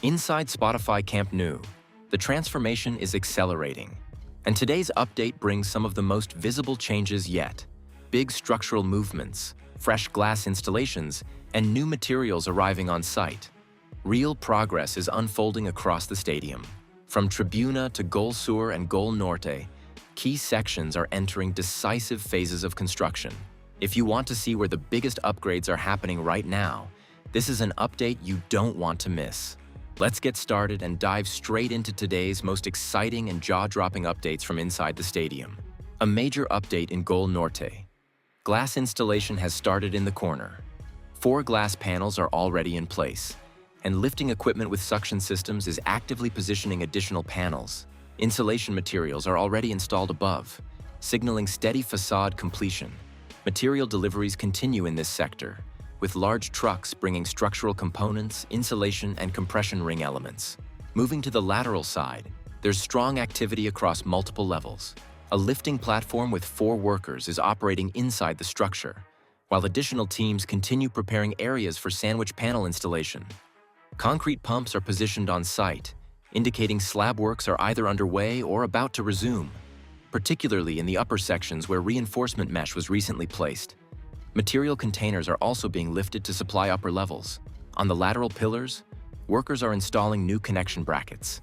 Inside Spotify Camp Nou, the transformation is accelerating, and today's update brings some of the most visible changes yet. Big structural movements, fresh glass installations, and new materials arriving on site. Real progress is unfolding across the stadium. From Tribuna to Gol Sur and Gol Norte, key sections are entering decisive phases of construction. If you want to see where the biggest upgrades are happening right now, this is an update you don't want to miss. Let's get started and dive straight into today's most exciting and jaw-dropping updates from inside the stadium. A major update in Gol Norte. Glass installation has started in the corner. 4 glass panels are already in place, and lifting equipment with suction systems is actively positioning additional panels. Insulation materials are already installed above, signaling steady facade completion. Material deliveries continue in this sector, with large trucks bringing structural components, insulation, and compression ring elements. Moving to the lateral side, there's strong activity across multiple levels. A lifting platform with 4 workers is operating inside the structure, while additional teams continue preparing areas for sandwich panel installation. Concrete pumps are positioned on site, indicating slab works are either underway or about to resume, particularly in the upper sections where reinforcement mesh was recently placed. Material containers are also being lifted to supply upper levels. On the lateral pillars, workers are installing new connection brackets.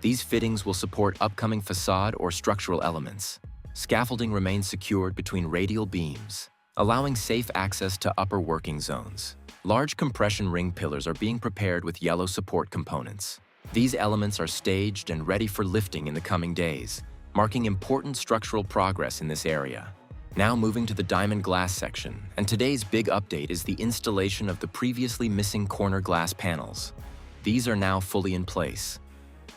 These fittings will support upcoming facade or structural elements. Scaffolding remains secured between radial beams, allowing safe access to upper working zones. Large compression ring pillars are being prepared with yellow support components. These elements are staged and ready for lifting in the coming days, marking important structural progress in this area. Now moving to the diamond glass section, and today's big update is the installation of the previously missing corner glass panels. These are now fully in place.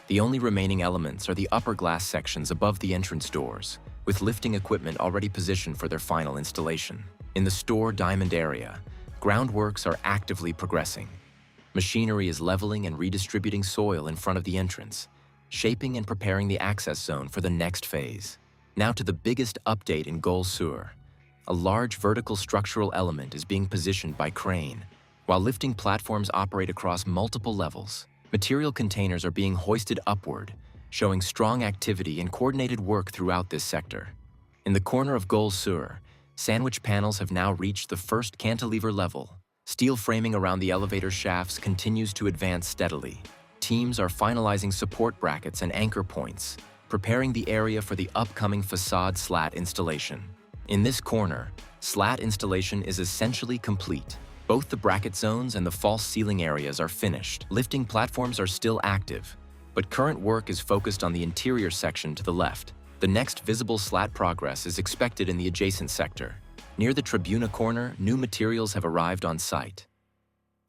The only remaining elements are the upper glass sections above the entrance doors, with lifting equipment already positioned for their final installation. In the store diamond area, groundworks are actively progressing. Machinery is leveling and redistributing soil in front of the entrance, shaping and preparing the access zone for the next phase. Now to the biggest update in Gol Sur. A large vertical structural element is being positioned by crane, while lifting platforms operate across multiple levels. Material containers are being hoisted upward, showing strong activity and coordinated work throughout this sector. In the corner of Gol Sur, sandwich panels have now reached the first cantilever level. Steel framing around the elevator shafts continues to advance steadily. Teams are finalizing support brackets and anchor points, preparing the area for the upcoming facade slat installation. In this corner, slat installation is essentially complete. Both the bracket zones and the false ceiling areas are finished. Lifting platforms are still active, but current work is focused on the interior section to the left. The next visible slat progress is expected in the adjacent sector. Near the Tribuna corner, new materials have arrived on site.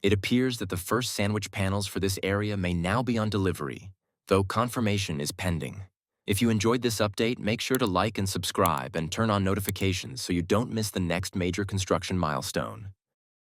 It appears that the first sandwich panels for this area may now be on delivery, though confirmation is pending. If you enjoyed this update, make sure to like and subscribe and turn on notifications so you don't miss the next major construction milestone.